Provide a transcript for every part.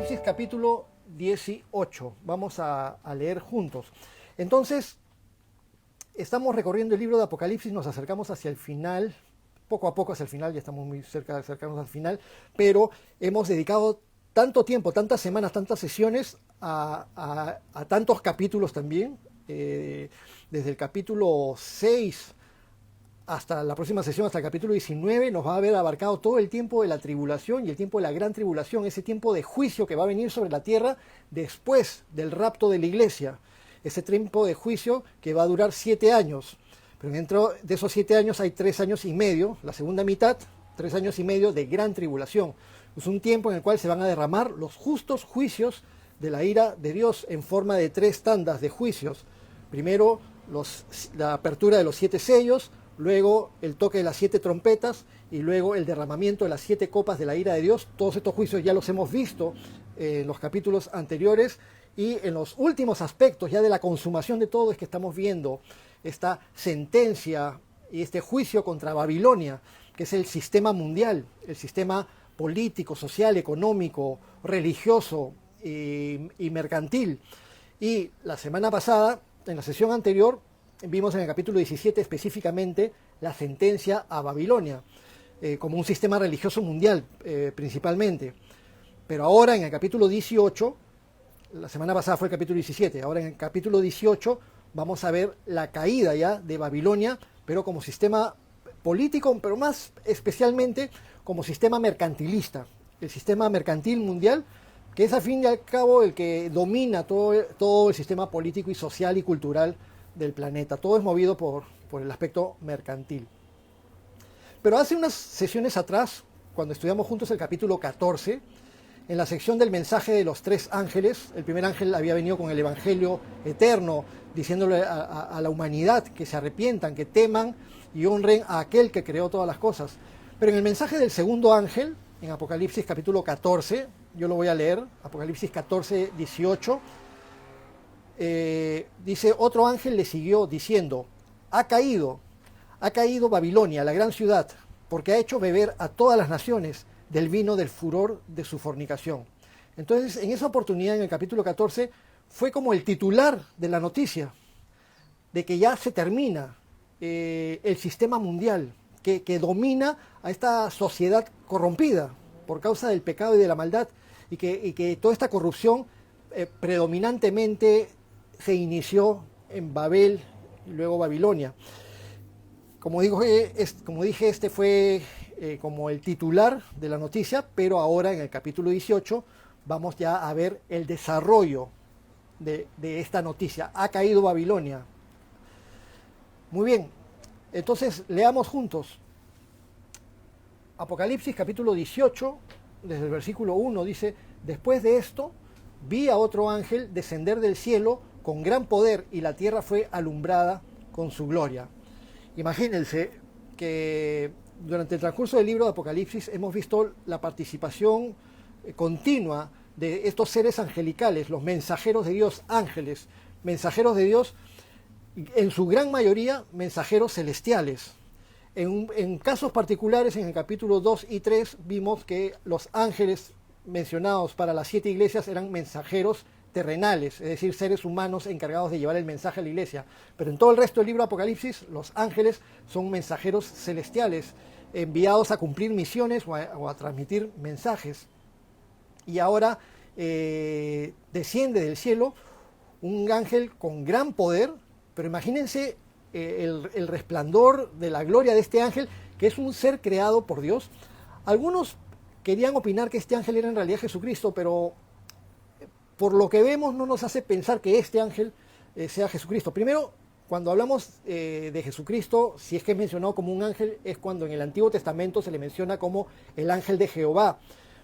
Apocalipsis capítulo 18. Vamos a leer juntos. Entonces, estamos recorriendo el libro de Apocalipsis, nos acercamos hacia el final, poco a poco hacia el final, ya estamos muy cerca de acercarnos al final, pero hemos dedicado tanto tiempo, tantas semanas, tantas sesiones a tantos capítulos también, desde el capítulo 6 hasta la próxima sesión, hasta el capítulo 19, nos va a haber abarcado todo el tiempo de la tribulación y el tiempo de la gran tribulación, ese tiempo de juicio que va a venir sobre la tierra después del rapto de la iglesia, ese tiempo de juicio que va a durar 7 años, pero dentro de esos 7 años hay 3 años y medio, la segunda mitad, 3 años y medio de gran tribulación. Es un tiempo en el cual se van a derramar los justos juicios de la ira de Dios en forma de 3 tandas de juicios. Primero la apertura de los 7 sellos, luego el toque de las 7 trompetas y luego el derramamiento de las 7 copas de la ira de Dios. Todos estos juicios ya los hemos visto en los capítulos anteriores, y en los últimos aspectos ya de la consumación de todo es que estamos viendo esta sentencia y este juicio contra Babilonia, que es el sistema mundial, el sistema político, social, económico, religioso y mercantil. Y la semana pasada, en la sesión anterior, vimos en el capítulo 17 específicamente la sentencia a Babilonia, como un sistema religioso mundial principalmente. Pero ahora en el capítulo 18, la semana pasada fue el capítulo 17, ahora en el capítulo 18 vamos a ver la caída ya de Babilonia, pero como sistema político, pero más especialmente como sistema mercantilista, el sistema mercantil mundial, que es al fin y al cabo el que domina todo el sistema político y social y cultural del planeta. Todo es movido por el aspecto mercantil. Pero hace unas sesiones atrás, cuando estudiamos juntos el capítulo 14, en la sección del mensaje de los 3 ángeles, el primer ángel había venido con el evangelio eterno, diciéndole a la humanidad que se arrepientan, que teman y honren a aquel que creó todas las cosas. Pero en el mensaje del segundo ángel, en Apocalipsis capítulo 14, yo lo voy a leer, Apocalipsis 14, 18, dice: otro ángel le siguió diciendo: ha caído Babilonia, la gran ciudad, porque ha hecho beber a todas las naciones del vino del furor de su fornicación. Entonces, en esa oportunidad, en el capítulo 14, fue como el titular de la noticia, de que ya se termina el sistema mundial, que domina a esta sociedad corrompida por causa del pecado y de la maldad, y que toda esta corrupción predominantemente se inició en Babel y luego Babilonia. Como dije, este fue como el titular de la noticia, pero ahora en el capítulo 18 vamos ya a ver el desarrollo de esta noticia. Ha caído Babilonia. Muy bien, entonces leamos juntos. Apocalipsis capítulo 18, desde el versículo 1, dice: después de esto, vi a otro ángel descender del cielo con gran poder, y la tierra fue alumbrada con su gloria. Imagínense que durante el transcurso del libro de Apocalipsis hemos visto la participación continua de estos seres angelicales, los mensajeros de Dios, ángeles, mensajeros de Dios, en su gran mayoría mensajeros celestiales. En casos particulares, en el capítulo 2 y 3, vimos que los ángeles mencionados para las 7 iglesias eran mensajeros terrenales, es decir, seres humanos encargados de llevar el mensaje a la iglesia. Pero en todo el resto del libro de Apocalipsis, los ángeles son mensajeros celestiales, enviados a cumplir misiones o a transmitir mensajes. Y ahora desciende del cielo un ángel con gran poder, pero imagínense el resplandor de la gloria de este ángel, que es un ser creado por Dios. Algunos querían opinar que este ángel era en realidad Jesucristo, pero por lo que vemos no nos hace pensar que este ángel sea Jesucristo. Primero, cuando hablamos de Jesucristo, si es que es mencionado como un ángel, es cuando en el Antiguo Testamento se le menciona como el ángel de Jehová,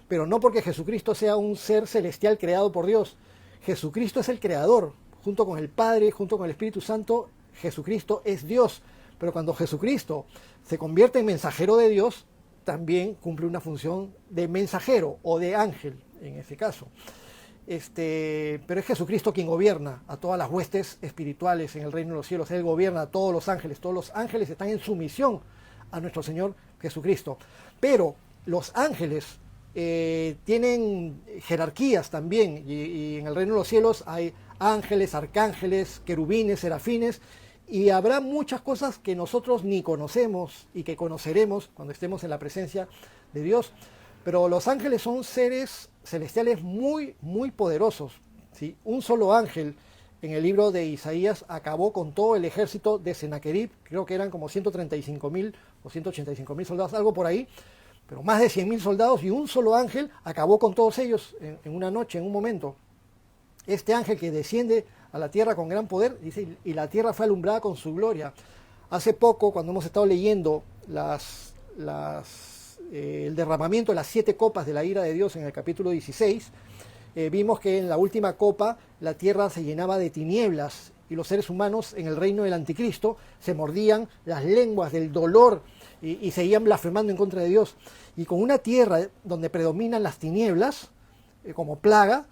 pero no porque Jesucristo sea un ser celestial creado por Dios. Jesucristo es el creador, junto con el Padre, junto con el Espíritu Santo. Jesucristo es Dios, pero cuando Jesucristo se convierte en mensajero de Dios, también cumple una función de mensajero o de ángel en ese caso. Pero es Jesucristo quien gobierna a todas las huestes espirituales en el reino de los cielos. Él gobierna a todos los ángeles están en sumisión a nuestro Señor Jesucristo. Pero los ángeles tienen jerarquías también, y en el reino de los cielos hay ángeles, arcángeles, querubines, serafines, y habrá muchas cosas que nosotros ni conocemos y que conoceremos cuando estemos en la presencia de Dios. Pero los ángeles son seres celestiales muy, muy poderosos, ¿sí? Un solo ángel en el libro de Isaías acabó con todo el ejército de Sennacherib, creo que eran como 135.000 o 185.000 soldados, algo por ahí, pero más de 100.000 soldados, y un solo ángel acabó con todos ellos en una noche, en un momento. Este ángel que desciende a la tierra con gran poder, dice, y la tierra fue alumbrada con su gloria. Hace poco, cuando hemos estado leyendo el derramamiento de las 7 copas de la ira de Dios en el capítulo 16, vimos que en la última copa la tierra se llenaba de tinieblas y los seres humanos en el reino del anticristo se mordían las lenguas del dolor y seguían blasfemando en contra de Dios. Y con una tierra donde predominan las tinieblas como plaga,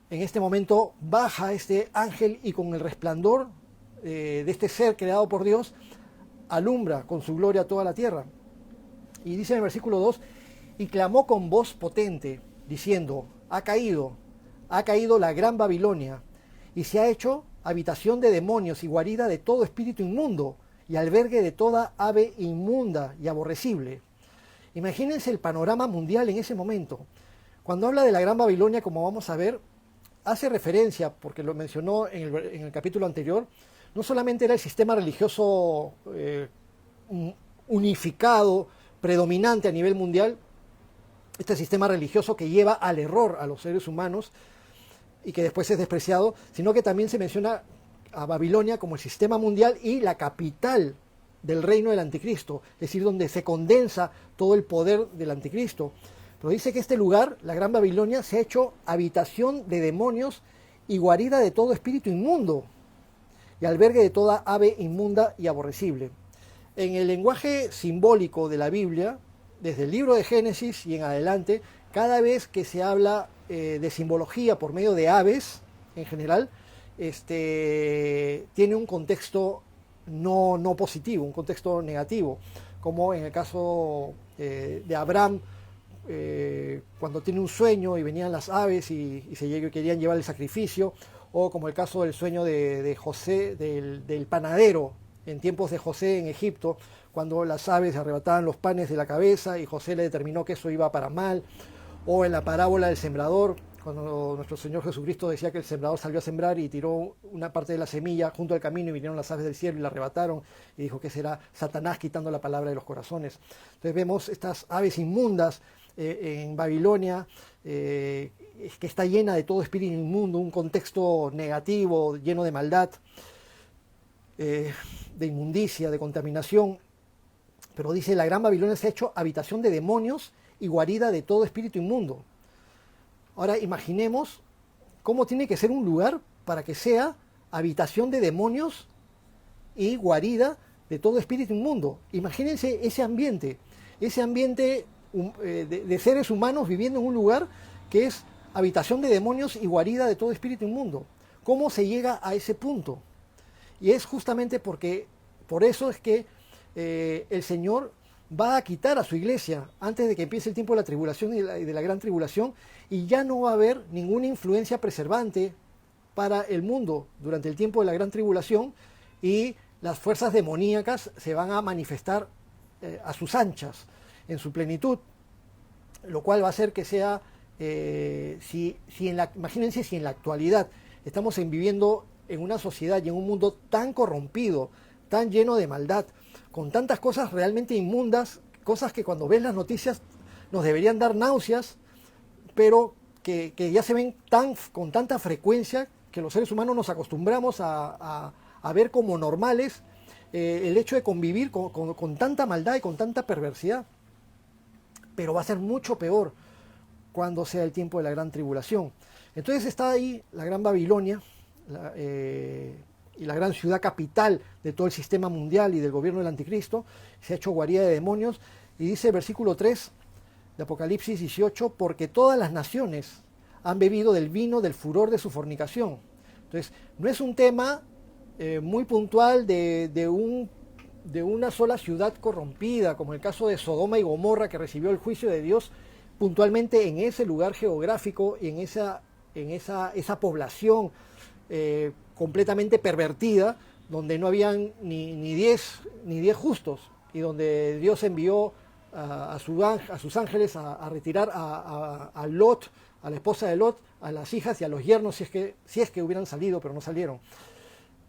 en este momento baja este ángel y con el resplandor de este ser creado por Dios alumbra con su gloria toda la tierra. Y dice en el versículo 2, y clamó con voz potente, diciendo, ha caído la gran Babilonia, y se ha hecho habitación de demonios y guarida de todo espíritu inmundo, y albergue de toda ave inmunda y aborrecible. Imagínense el panorama mundial en ese momento. Cuando habla de la gran Babilonia, como vamos a ver, hace referencia, porque lo mencionó en el capítulo anterior, no solamente era el sistema religioso unificado, predominante a nivel mundial, este sistema religioso que lleva al error a los seres humanos y que después es despreciado, sino que también se menciona a Babilonia como el sistema mundial y la capital del reino del anticristo, es decir, donde se condensa todo el poder del anticristo. Pero dice que este lugar, la gran Babilonia, se ha hecho habitación de demonios y guarida de todo espíritu inmundo y albergue de toda ave inmunda y aborrecible. En el lenguaje simbólico de la Biblia, desde el libro de Génesis y en adelante, cada vez que se habla de simbología por medio de aves, en general, tiene un contexto no positivo, un contexto negativo, como en el caso de Abraham, cuando tiene un sueño y venían las aves y querían llevar el sacrificio, o como el caso del sueño de José, del panadero, en tiempos de José en Egipto, cuando las aves arrebataban los panes de la cabeza y José le determinó que eso iba para mal, o en la parábola del sembrador, cuando nuestro Señor Jesucristo decía que el sembrador salió a sembrar y tiró una parte de la semilla junto al camino y vinieron las aves del cielo y la arrebataron, y dijo que será Satanás quitando la palabra de los corazones. Entonces vemos estas aves inmundas en Babilonia, que está llena de todo espíritu inmundo, un contexto negativo, lleno de maldad, de inmundicia, de contaminación. Pero dice, la gran Babilonia se ha hecho habitación de demonios y guarida de todo espíritu inmundo. Ahora imaginemos cómo tiene que ser un lugar para que sea habitación de demonios y guarida de todo espíritu inmundo. Imagínense ese ambiente de seres humanos viviendo en un lugar que es habitación de demonios y guarida de todo espíritu inmundo. ¿Cómo se llega a ese punto? Y es justamente por eso es que el Señor va a quitar a su iglesia antes de que empiece el tiempo de la tribulación y de la gran tribulación, y ya no va a haber ninguna influencia preservante para el mundo durante el tiempo de la gran tribulación, y las fuerzas demoníacas se van a manifestar a sus anchas, en su plenitud, lo cual va a hacer que sea, imagínense si en la actualidad estamos viviendo en una sociedad y en un mundo tan corrompido, tan lleno de maldad, con tantas cosas realmente inmundas, cosas que cuando ves las noticias nos deberían dar náuseas, pero que ya se ven con tanta frecuencia que los seres humanos nos acostumbramos a ver como normales el hecho de convivir con tanta maldad y con tanta perversidad. Pero va a ser mucho peor cuando sea el tiempo de la gran tribulación. Entonces está ahí la gran Babilonia, y la gran ciudad capital de todo el sistema mundial y del gobierno del anticristo, se ha hecho guarida de demonios, y dice el versículo 3 de Apocalipsis 18, porque todas las naciones han bebido del vino del furor de su fornicación. Entonces, no es un tema muy puntual de una sola ciudad corrompida, como el caso de Sodoma y Gomorra, que recibió el juicio de Dios puntualmente en ese lugar geográfico y en esa población completamente pervertida, donde no habían ni 10 justos, y donde Dios envió a sus ángeles a retirar a Lot, a la esposa de Lot, a las hijas y a los yernos, si es que hubieran salido, pero no salieron.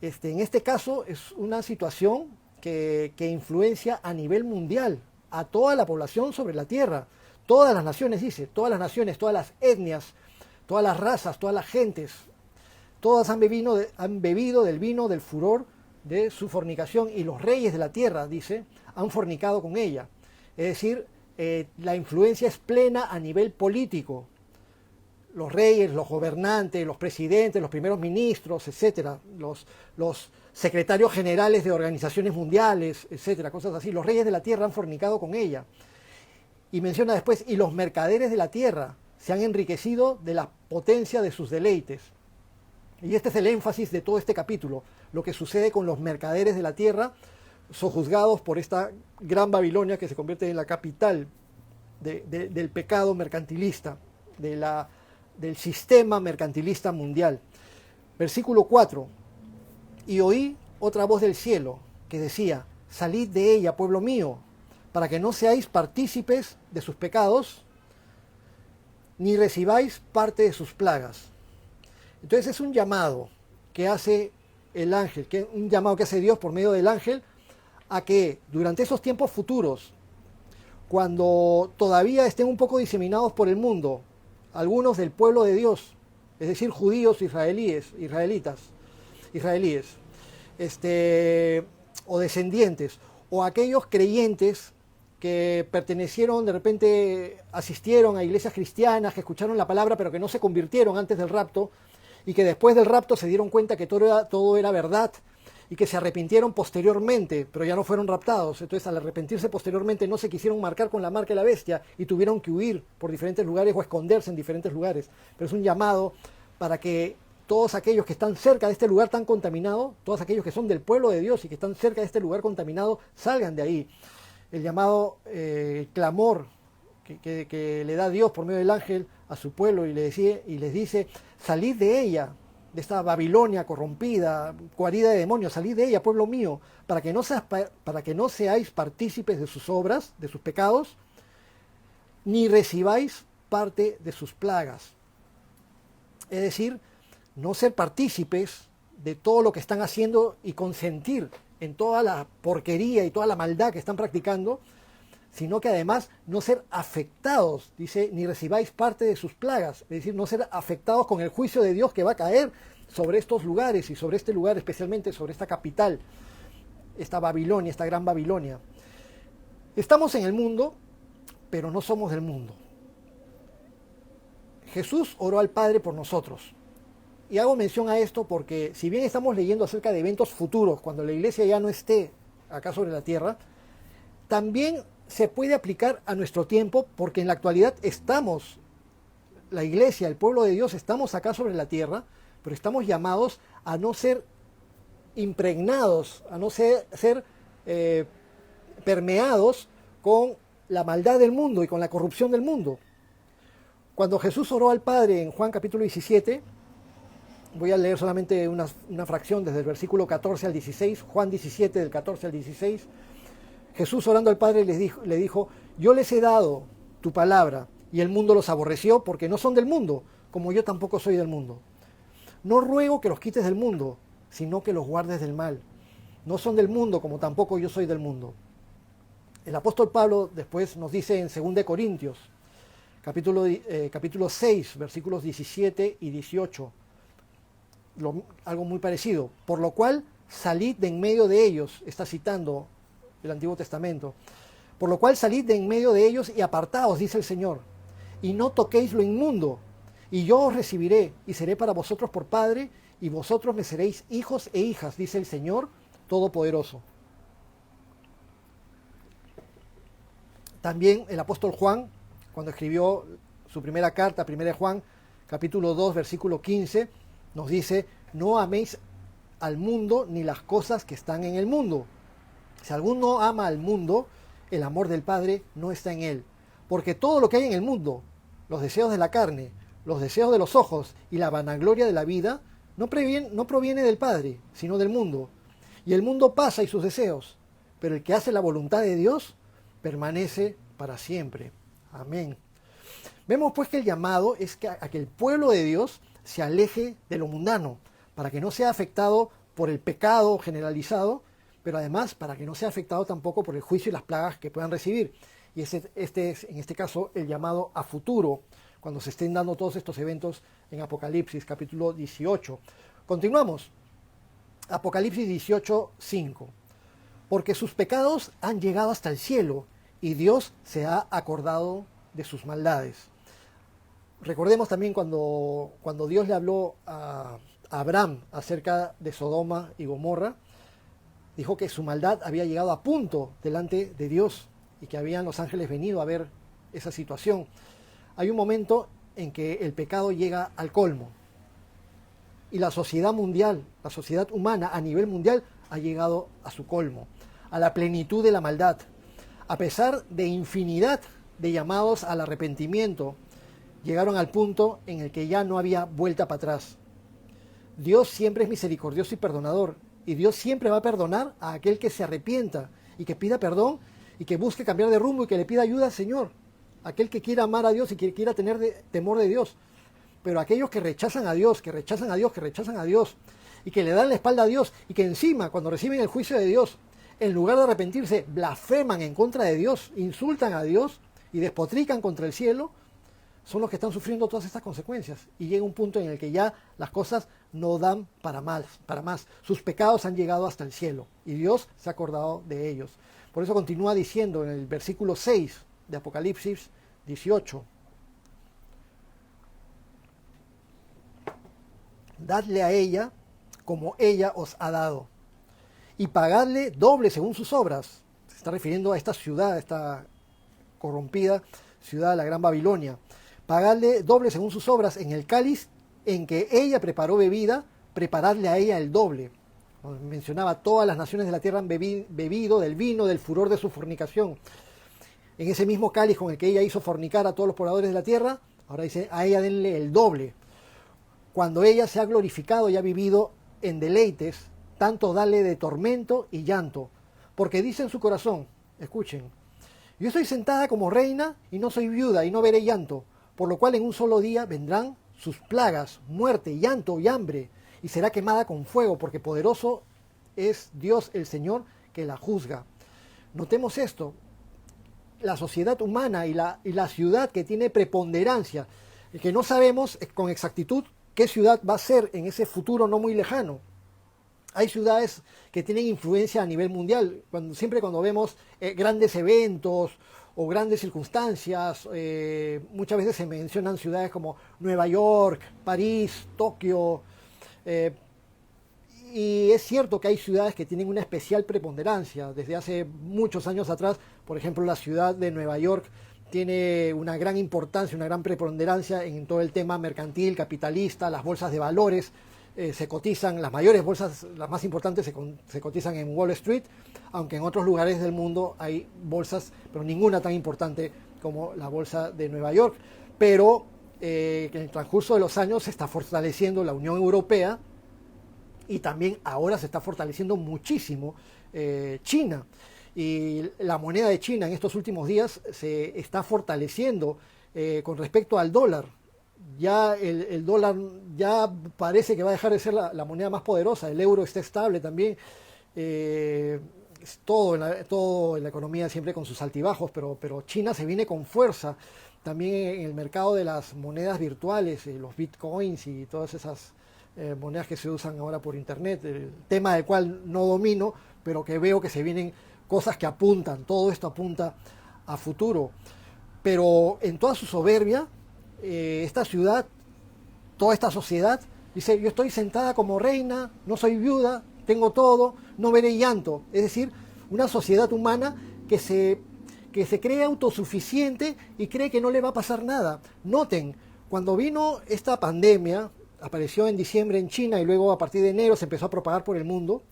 En este caso es una situación que influencia a nivel mundial a toda la población sobre la tierra. Todas las naciones, dice, todas las naciones, todas las etnias, todas las razas, todas las gentes, todas han bebido del vino del furor de su fornicación, y los reyes de la tierra, dice, han fornicado con ella. Es decir, la influencia es plena a nivel político. Los reyes, los gobernantes, los presidentes, los primeros ministros, etcétera, los secretarios generales de organizaciones mundiales, etcétera, cosas así. Los reyes de la tierra han fornicado con ella. Y menciona después, y los mercaderes de la tierra se han enriquecido de la potencia de sus deleites. Y este es el énfasis de todo este capítulo, lo que sucede con los mercaderes de la tierra, sojuzgados por esta gran Babilonia que se convierte en la capital del pecado mercantilista, del sistema mercantilista mundial. Versículo 4. Y oí otra voz del cielo que decía: salid de ella, pueblo mío, para que no seáis partícipes de sus pecados, ni recibáis parte de sus plagas. Entonces es un llamado que hace el ángel, un llamado que hace Dios por medio del ángel, a que durante esos tiempos futuros, cuando todavía estén un poco diseminados por el mundo, algunos del pueblo de Dios, es decir, judíos israelíes, o descendientes, o aquellos creyentes que pertenecieron, de repente asistieron a iglesias cristianas, que escucharon la palabra, pero que no se convirtieron antes del rapto, y que después del rapto se dieron cuenta que todo era verdad, y que se arrepintieron posteriormente, pero ya no fueron raptados. Entonces, al arrepentirse posteriormente, no se quisieron marcar con la marca de la bestia y tuvieron que huir por diferentes lugares o esconderse en diferentes lugares. Pero es un llamado para que todos aquellos que están cerca de este lugar tan contaminado, todos aquellos que son del pueblo de Dios y que están cerca de este lugar contaminado, salgan de ahí. El llamado clamor que le da Dios por medio del ángel a su pueblo, y les dice: salid de ella, de esta Babilonia corrompida, guarida de demonios, salid de ella, pueblo mío, para que no seáis partícipes de sus obras, de sus pecados, ni recibáis parte de sus plagas. Es decir, no ser partícipes de todo lo que están haciendo y consentir en toda la porquería y toda la maldad que están practicando, sino que además no ser afectados, dice, ni recibáis parte de sus plagas, es decir, no ser afectados con el juicio de Dios que va a caer sobre estos lugares y sobre este lugar, especialmente sobre esta capital, esta Babilonia, esta gran Babilonia. Estamos en el mundo, pero no somos del mundo. Jesús oró al Padre por nosotros. Y hago mención a esto porque, si bien estamos leyendo acerca de eventos futuros, cuando la iglesia ya no esté acá sobre la tierra, también se puede aplicar a nuestro tiempo, porque en la actualidad estamos, la iglesia, el pueblo de Dios, estamos acá sobre la tierra, pero estamos llamados a no ser impregnados, a no ser permeados con la maldad del mundo y con la corrupción del mundo. Cuando Jesús oró al Padre en Juan capítulo 17, voy a leer solamente una fracción desde el versículo 14 al 16, Juan 17 del 14 al 16, Jesús orando al Padre le dijo: yo les he dado tu palabra y el mundo los aborreció porque no son del mundo, como yo tampoco soy del mundo. No ruego que los quites del mundo, sino que los guardes del mal. No son del mundo, como tampoco yo soy del mundo. El apóstol Pablo después nos dice en 2 Corintios, capítulo 6, versículos 17 y 18, algo muy parecido. Por lo cual, salid de en medio de ellos, está citando el Antiguo Testamento. Por lo cual, salid de en medio de ellos y apartaos, dice el Señor, y no toquéis lo inmundo, y yo os recibiré, y seré para vosotros por Padre, y vosotros me seréis hijos e hijas, dice el Señor Todopoderoso. También el apóstol Juan, cuando escribió su primera carta, 1 Juan, capítulo 2, versículo 15, nos dice: no améis al mundo ni las cosas que están en el mundo. Si alguno ama al mundo, el amor del Padre no está en él. Porque todo lo que hay en el mundo, los deseos de la carne, los deseos de los ojos y la vanagloria de la vida, no proviene del Padre, sino del mundo. Y el mundo pasa y sus deseos, pero el que hace la voluntad de Dios permanece para siempre. Amén. Vemos pues que el llamado es a que el pueblo de Dios se aleje de lo mundano, para que no sea afectado por el pecado generalizado, pero además para que no sea afectado tampoco por el juicio y las plagas que puedan recibir. Y este es, en este caso, el llamado a futuro, cuando se estén dando todos estos eventos en Apocalipsis, capítulo 18. Continuamos. Apocalipsis 18, 5. Porque sus pecados han llegado hasta el cielo, y Dios se ha acordado de sus maldades. Recordemos también cuando Dios le habló a Abraham acerca de Sodoma y Gomorra, dijo que su maldad había llegado a punto delante de Dios y que habían los ángeles venido a ver esa situación. Hay un momento en que el pecado llega al colmo y la sociedad mundial, la sociedad humana a nivel mundial ha llegado a su colmo, a la plenitud de la maldad. A pesar de infinidad de llamados al arrepentimiento, llegaron al punto en el que ya no había vuelta para atrás. Dios siempre es misericordioso y perdonador, y Dios siempre va a perdonar a aquel que se arrepienta y que pida perdón y que busque cambiar de rumbo y que le pida ayuda al Señor. Aquel que quiera amar a Dios y que quiera tener temor de Dios. Pero aquellos que rechazan a Dios, que rechazan a Dios, que rechazan a Dios y que le dan la espalda a Dios y que encima cuando reciben el juicio de Dios, en lugar de arrepentirse, blasfeman en contra de Dios, insultan a Dios y despotrican contra el cielo, son los que están sufriendo todas estas consecuencias. Y llega un punto en el que ya las cosas no dan para más. Sus pecados han llegado hasta el cielo y Dios se ha acordado de ellos. Por eso continúa diciendo en el versículo 6 de Apocalipsis 18. Dadle a ella como ella os ha dado, y pagadle doble según sus obras. Se está refiriendo a esta ciudad, a esta corrompida ciudad de la Gran Babilonia. Pagadle doble según sus obras en el cáliz en que ella preparó bebida, preparadle a ella el doble. Como mencionaba, todas las naciones de la tierra han bebido del vino, del furor de su fornicación. En ese mismo cáliz con el que ella hizo fornicar a todos los pobladores de la tierra, ahora dice, a ella denle el doble. Cuando ella se ha glorificado y ha vivido en deleites, tanto dale de tormento y llanto, porque dice en su corazón, escuchen, yo estoy sentada como reina y no soy viuda y no veré llanto, por lo cual en un solo día vendrán sus plagas, muerte, llanto y hambre, y será quemada con fuego, porque poderoso es Dios el Señor que la juzga. Notemos esto, la sociedad humana y la ciudad que tiene preponderancia, que no sabemos con exactitud qué ciudad va a ser en ese futuro no muy lejano. Hay ciudades que tienen influencia a nivel mundial. Siempre cuando vemos grandes eventos o grandes circunstancias, muchas veces se mencionan ciudades como Nueva York, París, Tokio. Y es cierto que hay ciudades que tienen una especial preponderancia. Desde hace muchos años atrás, por ejemplo, la ciudad de Nueva York tiene una gran importancia, una gran preponderancia en todo el tema mercantil, capitalista, las bolsas de valores. Se cotizan, las mayores bolsas, las más importantes se cotizan en Wall Street, aunque en otros lugares del mundo hay bolsas, pero ninguna tan importante como la bolsa de Nueva York. Pero en el transcurso de los años se está fortaleciendo la Unión Europea y también ahora se está fortaleciendo muchísimo China. Y la moneda de China en estos últimos días se está fortaleciendo con respecto al dólar. Ya el dólar ya parece que va a dejar de ser la moneda más poderosa, el euro está estable también, todo en la economía siempre con sus altibajos, pero China se viene con fuerza, también en el mercado de las monedas virtuales, los bitcoins y todas esas monedas que se usan ahora por internet, el tema del cual no domino, pero que veo que se vienen cosas que apuntan, todo esto apunta a futuro, pero en toda su soberbia, esta ciudad, toda esta sociedad, dice, yo estoy sentada como reina, no soy viuda, tengo todo, no veré llanto. Es decir, una sociedad humana que se cree autosuficiente y cree que no le va a pasar nada. Noten, cuando vino esta pandemia, apareció en diciembre en China y luego a partir de enero se empezó a propagar por el mundo,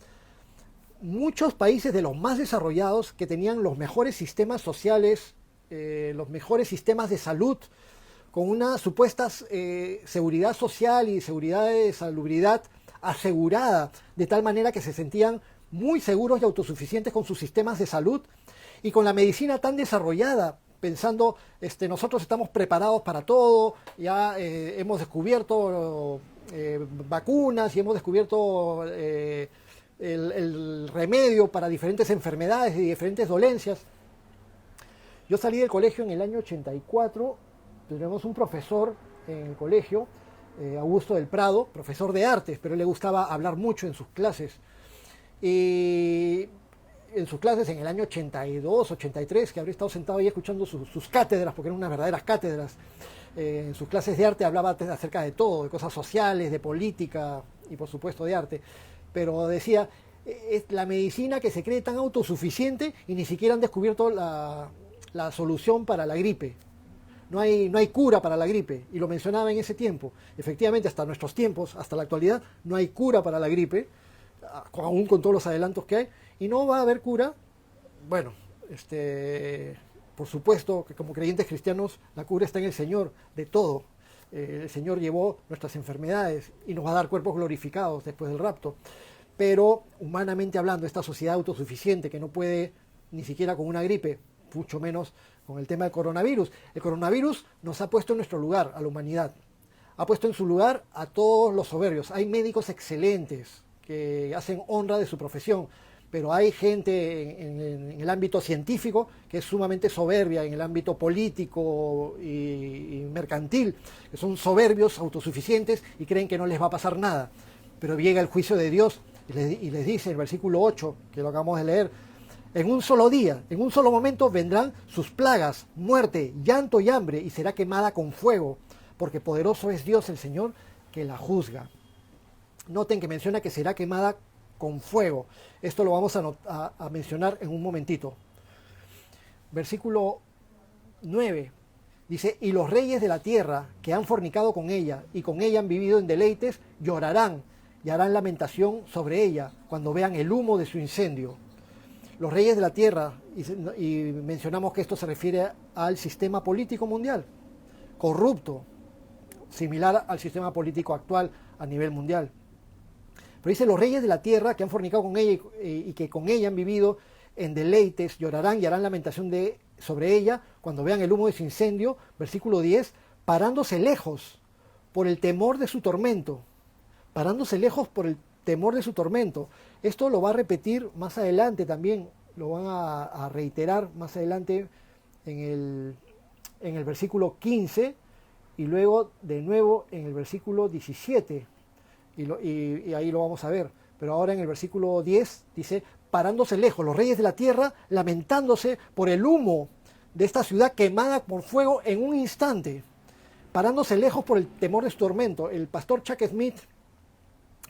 muchos países de los más desarrollados que tenían los mejores sistemas sociales los mejores sistemas de salud, con una supuesta seguridad social y seguridad de salubridad asegurada, de tal manera que se sentían muy seguros y autosuficientes con sus sistemas de salud, y con la medicina tan desarrollada, pensando, nosotros estamos preparados para todo, ya hemos descubierto vacunas y hemos descubierto el remedio para diferentes enfermedades y diferentes dolencias. Yo salí del colegio en el año 84, tenemos un profesor en el colegio, Augusto del Prado, profesor de artes, pero le gustaba hablar mucho en sus clases. Y en sus clases en el año 82, 83, que habría estado sentado ahí escuchando sus cátedras, porque eran unas verdaderas cátedras, en sus clases de arte hablaba acerca de todo, de cosas sociales, de política y por supuesto de arte, pero decía, es la medicina que se cree tan autosuficiente y ni siquiera han descubierto la solución para la gripe. No hay cura para la gripe, y lo mencionaba en ese tiempo. Efectivamente, hasta nuestros tiempos, hasta la actualidad, no hay cura para la gripe, aún con todos los adelantos que hay, y no va a haber cura. Bueno, por supuesto que como creyentes cristianos la cura está en el Señor de todo. El Señor llevó nuestras enfermedades y nos va a dar cuerpos glorificados después del rapto. Pero humanamente hablando, esta sociedad autosuficiente que no puede ni siquiera con una gripe, mucho menos con el tema del coronavirus. El coronavirus nos ha puesto en nuestro lugar, a la humanidad. Ha puesto en su lugar a todos los soberbios. Hay médicos excelentes que hacen honra de su profesión, pero hay gente en el ámbito científico que es sumamente soberbia, en el ámbito político y mercantil, que son soberbios, autosuficientes y creen que no les va a pasar nada. Pero llega el juicio de Dios y les dice en el versículo 8, que lo acabamos de leer, en un solo día, en un solo momento vendrán sus plagas, muerte, llanto y hambre, y será quemada con fuego, porque poderoso es Dios el Señor que la juzga. Noten que menciona que será quemada con fuego. Esto lo vamos a mencionar en un momentito. Versículo 9 dice, y los reyes de la tierra que han fornicado con ella y con ella han vivido en deleites, llorarán y harán lamentación sobre ella cuando vean el humo de su incendio. Los reyes de la tierra, y mencionamos que esto se refiere al sistema político mundial, corrupto, similar al sistema político actual a nivel mundial. Pero dice, los reyes de la tierra que han fornicado con ella y que con ella han vivido en deleites, llorarán y harán lamentación sobre ella cuando vean el humo de su incendio. Versículo 10, parándose lejos por el temor de su tormento. Parándose lejos por el temor de su tormento. Esto lo va a repetir más adelante también, lo van a reiterar más adelante en el versículo 15 y luego de nuevo en el versículo 17. Y ahí lo vamos a ver. Pero ahora en el versículo 10 dice, parándose lejos, los reyes de la tierra lamentándose por el humo de esta ciudad quemada por fuego en un instante. Parándose lejos por el temor de su tormento. El pastor Chuck Smith,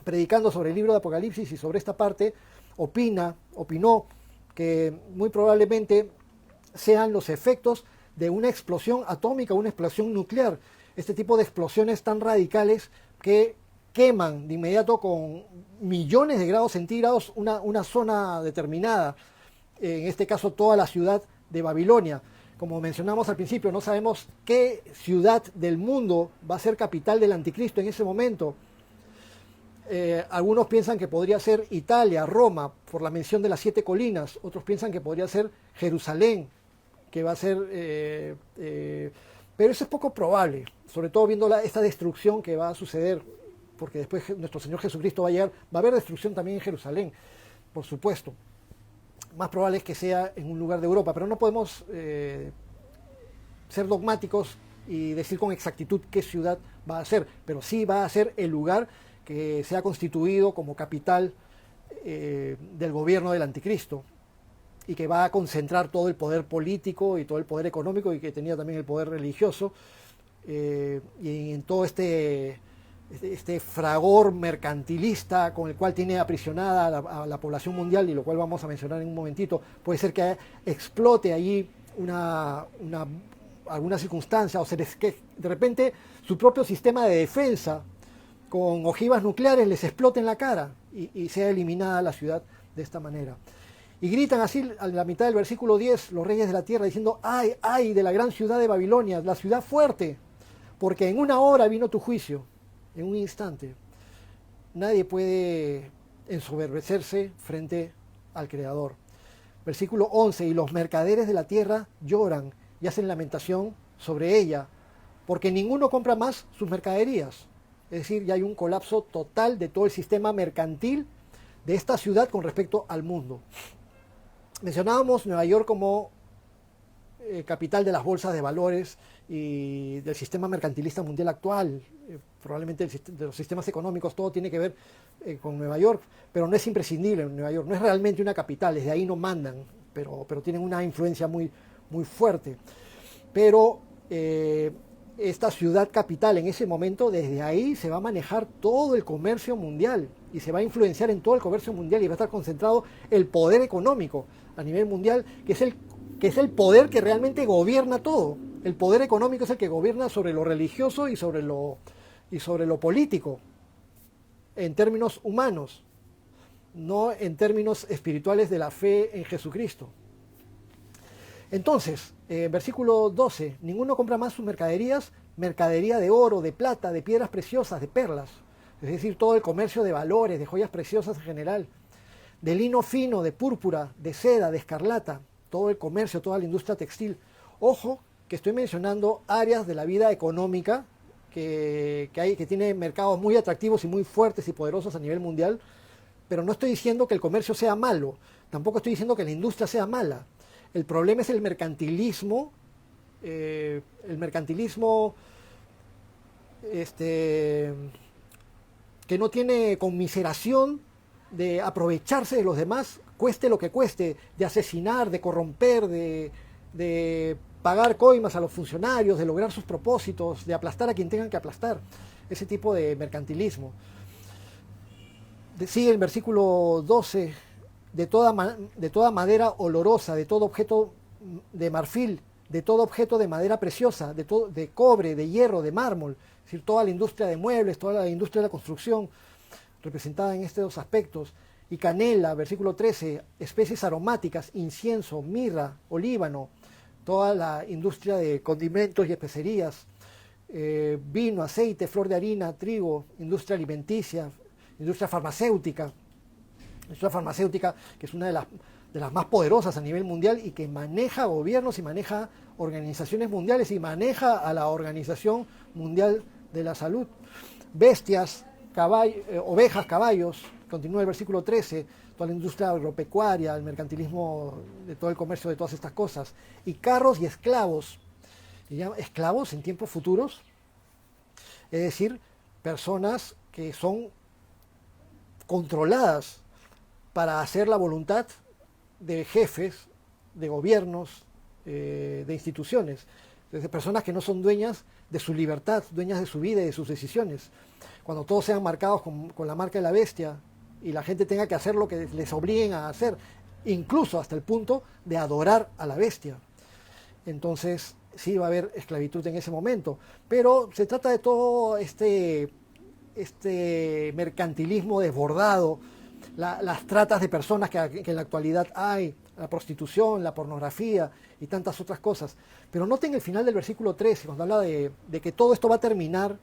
predicando sobre el libro de Apocalipsis y sobre esta parte, opinó que muy probablemente sean los efectos de una explosión atómica, una explosión nuclear. Este tipo de explosiones tan radicales que queman de inmediato con millones de grados centígrados una zona determinada, en este caso toda la ciudad de Babilonia. Como mencionamos al principio, no sabemos qué ciudad del mundo va a ser capital del anticristo en ese momento. Algunos piensan que podría ser Italia, Roma, por la mención de las 7 colinas. Otros piensan que podría ser Jerusalén, que va a ser... pero eso es poco probable, sobre todo viendo esta destrucción que va a suceder, porque después nuestro Señor Jesucristo va a llegar, va a haber destrucción también en Jerusalén, por supuesto. Más probable es que sea en un lugar de Europa, pero no podemos ser dogmáticos y decir con exactitud qué ciudad va a ser, pero sí va a ser el lugar que se ha constituido como capital del gobierno del anticristo y que va a concentrar todo el poder político y todo el poder económico y que tenía también el poder religioso y en todo este fragor mercantilista con el cual tiene aprisionada a la población mundial, y lo cual vamos a mencionar en un momentito. Puede ser que explote allí alguna circunstancia, o que de repente su propio sistema de defensa con ojivas nucleares les explote en la cara y sea eliminada la ciudad de esta manera. Y gritan así a la mitad del versículo 10 los reyes de la tierra diciendo, ay, ay de la gran ciudad de Babilonia, la ciudad fuerte, porque en una hora vino tu juicio, en un instante. Nadie puede ensoberbecerse frente al Creador. Versículo 11, y los mercaderes de la tierra lloran y hacen lamentación sobre ella, porque ninguno compra más sus mercaderías. Es decir, ya hay un colapso total de todo el sistema mercantil de esta ciudad con respecto al mundo. Mencionábamos Nueva York como capital de las bolsas de valores y del sistema mercantilista mundial actual. Probablemente de los sistemas económicos todo tiene que ver con Nueva York, pero no es imprescindible en Nueva York, no es realmente una capital, desde ahí no mandan, pero tienen una influencia muy, muy fuerte. Pero esta ciudad capital en ese momento, desde ahí se va a manejar todo el comercio mundial y se va a influenciar en todo el comercio mundial y va a estar concentrado el poder económico a nivel mundial, que es el poder que realmente gobierna todo. El poder económico es el que gobierna sobre lo religioso y sobre lo político, en términos humanos, no en términos espirituales de la fe en Jesucristo. Entonces, versículo 12, ninguno compra más sus mercaderías, mercadería de oro, de plata, de piedras preciosas, de perlas, es decir, todo el comercio de valores, de joyas preciosas en general, de lino fino, de púrpura, de seda, de escarlata, todo el comercio, toda la industria textil. Ojo, que estoy mencionando áreas de la vida económica que tiene mercados muy atractivos y muy fuertes y poderosos a nivel mundial, pero no estoy diciendo que el comercio sea malo, tampoco estoy diciendo que la industria sea mala. El problema es el mercantilismo que no tiene conmiseración de aprovecharse de los demás, cueste lo que cueste, de asesinar, de corromper, de pagar coimas a los funcionarios, de lograr sus propósitos, de aplastar a quien tengan que aplastar. Ese tipo de mercantilismo. Sigue el versículo 12, de toda madera olorosa, de todo objeto de marfil, de todo objeto de madera preciosa, de cobre, de hierro, de mármol, es decir, toda la industria de muebles, toda la industria de la construcción, representada en estos dos aspectos, y canela, versículo 13, especies aromáticas, incienso, mirra, olíbano, toda la industria de condimentos y especerías, vino, aceite, flor de harina, trigo, industria alimenticia, industria farmacéutica, que es una de las más poderosas a nivel mundial y que maneja gobiernos y maneja organizaciones mundiales y maneja a la Organización Mundial de la Salud. Bestias, ovejas, caballos, continúa el versículo 13, toda la industria agropecuaria, el mercantilismo de todo el comercio de todas estas cosas, y carros y esclavos, esclavos en tiempos futuros, es decir, personas que son controladas para hacer la voluntad de jefes, de gobiernos, de instituciones, de personas que no son dueñas de su libertad, dueñas de su vida y de sus decisiones. Cuando todos sean marcados con la marca de la bestia y la gente tenga que hacer lo que les obliguen a hacer, incluso hasta el punto de adorar a la bestia. Entonces sí va a haber esclavitud en ese momento, pero se trata de todo este mercantilismo desbordado, las tratas de personas que en la actualidad hay, la prostitución, la pornografía y tantas otras cosas. Pero noten el final del versículo 13, cuando habla de que todo esto va a terminar,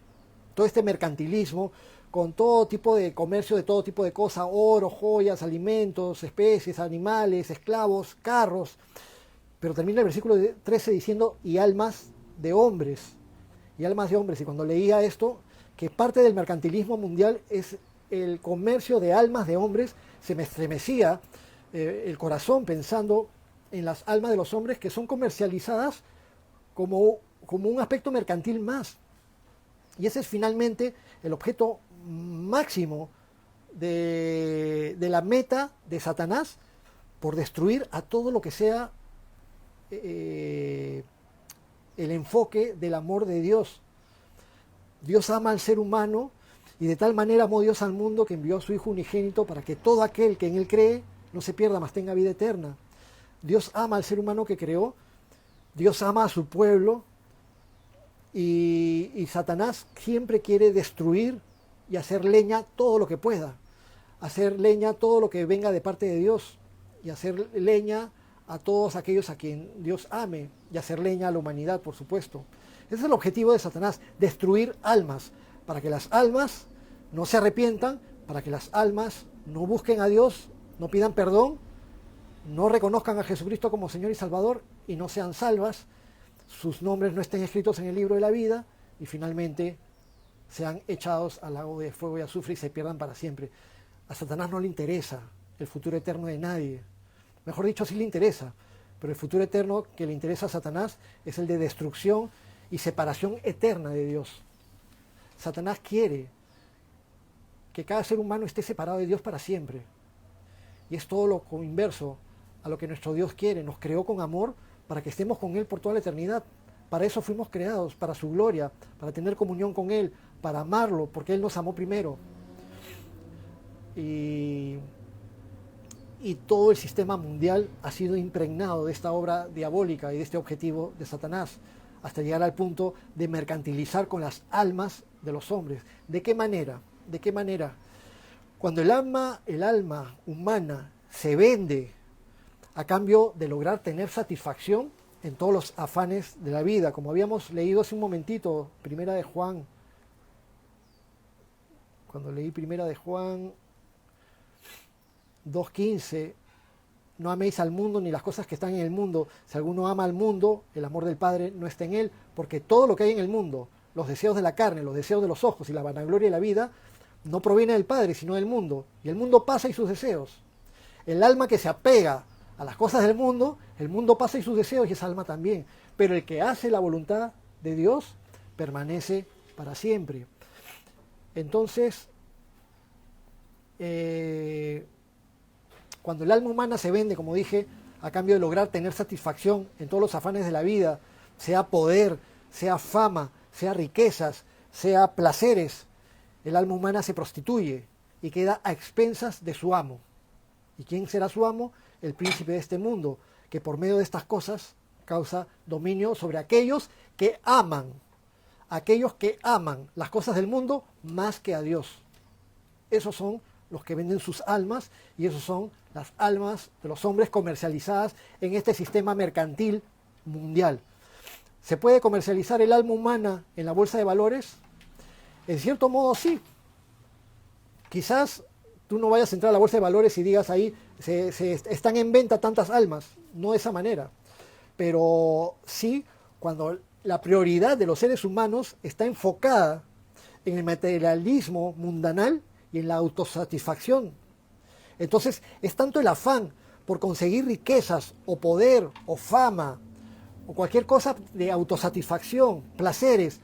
todo este mercantilismo, con todo tipo de comercio de todo tipo de cosas, oro, joyas, alimentos, especies, animales, esclavos, carros. Pero termina el versículo 13 diciendo, y almas de hombres, y almas de hombres. Y cuando leía esto, que parte del mercantilismo mundial es el comercio de almas de hombres, se me estremecía el corazón pensando en las almas de los hombres que son comercializadas como un aspecto mercantil más. Y ese es finalmente el objeto máximo de la meta de Satanás por destruir a todo lo que sea el enfoque del amor de Dios. Dios ama al ser humano y de tal manera amó Dios al mundo que envió a su Hijo unigénito para que todo aquel que en Él cree no se pierda, mas tenga vida eterna. Dios ama al ser humano que creó, Dios ama a su pueblo y Satanás siempre quiere destruir y hacer leña todo lo que pueda, hacer leña todo lo que venga de parte de Dios. y hacer leña a todos aquellos a quien Dios ame, y hacer leña a la humanidad, por supuesto. Ese es el objetivo de Satanás, destruir almas, para que las almas no se arrepientan, para que las almas no busquen a Dios, no pidan perdón, no reconozcan a Jesucristo como Señor y Salvador y no sean salvas, sus nombres no estén escritos en el libro de la vida y finalmente sean echados al lago de fuego y azufre y se pierdan para siempre. A Satanás no le interesa el futuro eterno de nadie. Mejor dicho, sí le interesa, pero el futuro eterno que le interesa a Satanás es el de destrucción y separación eterna de Dios. Satanás quiere que cada ser humano esté separado de Dios para siempre. Y es todo lo inverso a lo que nuestro Dios quiere. Nos creó con amor para que estemos con Él por toda la eternidad. Para eso fuimos creados, para su gloria, para tener comunión con Él, para amarlo, porque Él nos amó primero. Y todo el sistema mundial ha sido impregnado de esta obra diabólica y de este objetivo de Satanás, hasta llegar al punto de mercantilizar con las almas de los hombres. ¿De qué manera? ¿De qué manera? Cuando el alma humana se vende a cambio de lograr tener satisfacción en todos los afanes de la vida, como habíamos leído hace un momentito, Primera de Juan, cuando leí Primera de Juan 2:15, no améis al mundo ni las cosas que están en el mundo. Si alguno ama al mundo, el amor del Padre no está en él, porque todo lo que hay en el mundo, los deseos de la carne, los deseos de los ojos y la vanagloria de la vida, no proviene del Padre, sino del mundo. Y el mundo pasa y sus deseos. El alma que se apega a las cosas del mundo, el mundo pasa y sus deseos y esa alma también. Pero el que hace la voluntad de Dios permanece para siempre. Entonces, cuando el alma humana se vende, como dije, a cambio de lograr tener satisfacción en todos los afanes de la vida, sea poder, sea fama, sea riquezas, sea placeres, el alma humana se prostituye y queda a expensas de su amo. ¿Y quién será su amo? El príncipe de este mundo, que por medio de estas cosas causa dominio sobre aquellos que aman las cosas del mundo más que a Dios. Esos son los que venden sus almas y esos son las almas de los hombres comercializadas en este sistema mercantil mundial. ¿Se puede comercializar el alma humana en la bolsa de valores? En cierto modo sí. Quizás tú no vayas a entrar a la bolsa de valores y digas ahí, están en venta tantas almas, no de esa manera. Pero sí, cuando la prioridad de los seres humanos está enfocada en el materialismo mundanal y en la autosatisfacción. Entonces es tanto el afán por conseguir riquezas o poder o fama o cualquier cosa de autosatisfacción, placeres,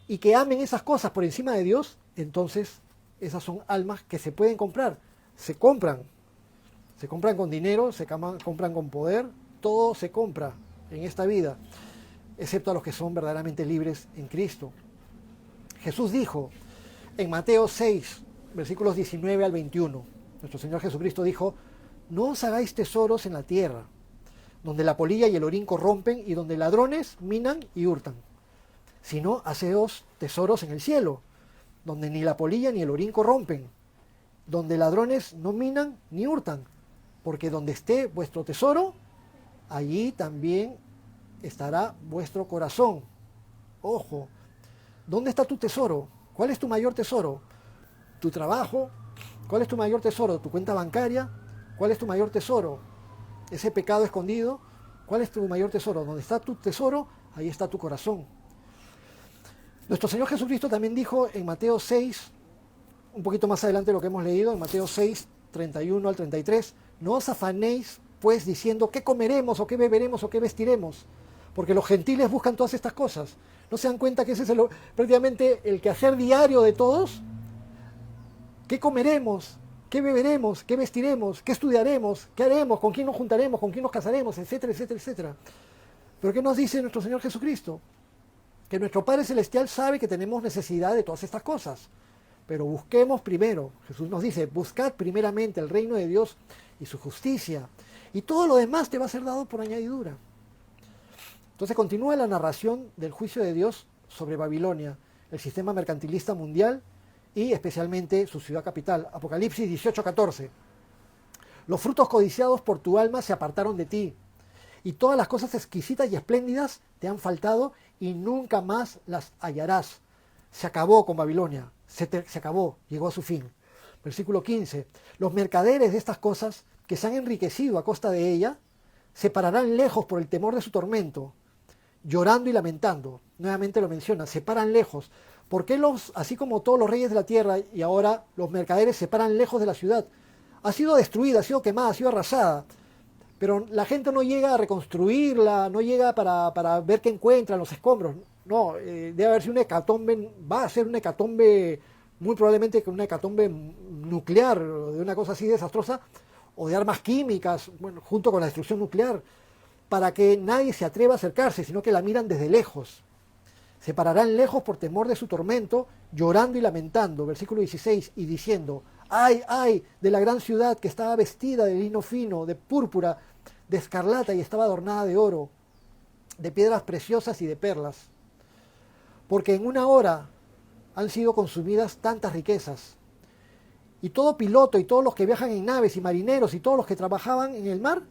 y que amen esas cosas por encima de Dios, entonces esas son almas que se pueden comprar, se compran con dinero, se compran con poder, todo se compra en esta vida, excepto a los que son verdaderamente libres en Cristo. Jesús dijo en Mateo 6, versículos 19 al 21, nuestro Señor Jesucristo dijo: no os hagáis tesoros en la tierra, donde la polilla y el orín corrompen y donde ladrones minan y hurtan, sino haceos tesoros en el cielo, donde ni la polilla ni el orín corrompen, donde ladrones no minan ni hurtan, porque donde esté vuestro tesoro, allí también estará vuestro corazón. Ojo, ¿dónde está tu tesoro? ¿Cuál es tu mayor tesoro? ¿Tu trabajo? ¿Cuál es tu mayor tesoro? ¿Tu cuenta bancaria? ¿Cuál es tu mayor tesoro? ¿Ese pecado escondido? ¿Cuál es tu mayor tesoro? Donde está tu tesoro, ahí está tu corazón. Nuestro Señor Jesucristo también dijo en Mateo 6, un poquito más adelante de lo que hemos leído, en Mateo 6, 31 al 33, no os afanéis pues diciendo qué comeremos o qué beberemos o qué vestiremos, porque los gentiles buscan todas estas cosas. ¿No se dan cuenta que ese es prácticamente el quehacer diario de todos? ¿Qué comeremos? ¿Qué beberemos? ¿Qué vestiremos? ¿Qué estudiaremos? ¿Qué haremos? ¿Con quién nos juntaremos? ¿Con quién nos casaremos? Etcétera, etcétera, etcétera. ¿Pero qué nos dice nuestro Señor Jesucristo? Que nuestro Padre Celestial sabe que tenemos necesidad de todas estas cosas. Pero busquemos primero, Jesús nos dice, buscad primeramente el reino de Dios y su justicia, y todo lo demás te va a ser dado por añadidura. Entonces continúa la narración del juicio de Dios sobre Babilonia, el sistema mercantilista mundial y especialmente su ciudad capital. Apocalipsis 18:14. Los frutos codiciados por tu alma se apartaron de ti, y todas las cosas exquisitas y espléndidas te han faltado y nunca más las hallarás. Se acabó con Babilonia, se acabó, llegó a su fin. Versículo 15. Los mercaderes de estas cosas que se han enriquecido a costa de ella, se pararán lejos por el temor de su tormento, llorando y lamentando. Nuevamente lo menciona, se paran lejos. ¿Por qué así como todos los reyes de la tierra y ahora los mercaderes se paran lejos de la ciudad? Ha sido destruida, ha sido quemada, ha sido arrasada. Pero la gente no llega a reconstruirla, no llega para ver qué encuentra en los escombros. No, debe haber sido una hecatombe, va a ser una hecatombe, muy probablemente una hecatombe nuclear, de una cosa así desastrosa, o de armas químicas, bueno, junto con la destrucción nuclear, para que nadie se atreva a acercarse, sino que la miran desde lejos. Se pararán lejos por temor de su tormento, llorando y lamentando, versículo 16, y diciendo, ay, ay, de la gran ciudad que estaba vestida de lino fino, de púrpura, de escarlata y estaba adornada de oro, de piedras preciosas y de perlas. Porque en una hora han sido consumidas tantas riquezas. Y todo piloto y todos los que viajan en naves y marineros y todos los que trabajaban en el mar,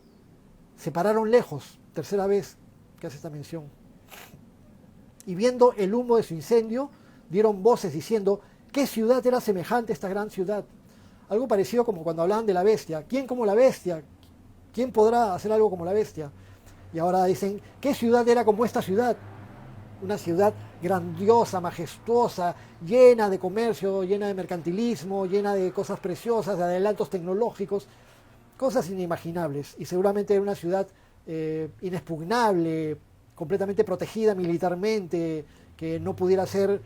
se pararon lejos, tercera vez que hace esta mención. Y viendo el humo de su incendio, dieron voces diciendo, ¿qué ciudad era semejante a esta gran ciudad? Algo parecido como cuando hablaban de la bestia. ¿Quién como la bestia? ¿Quién podrá hacer algo como la bestia? Y ahora dicen, ¿qué ciudad era como esta ciudad? Una ciudad grandiosa, majestuosa, llena de comercio, llena de mercantilismo, llena de cosas preciosas, de adelantos tecnológicos, cosas inimaginables. Y seguramente era una ciudad inexpugnable, completamente protegida militarmente, que no pudiera ser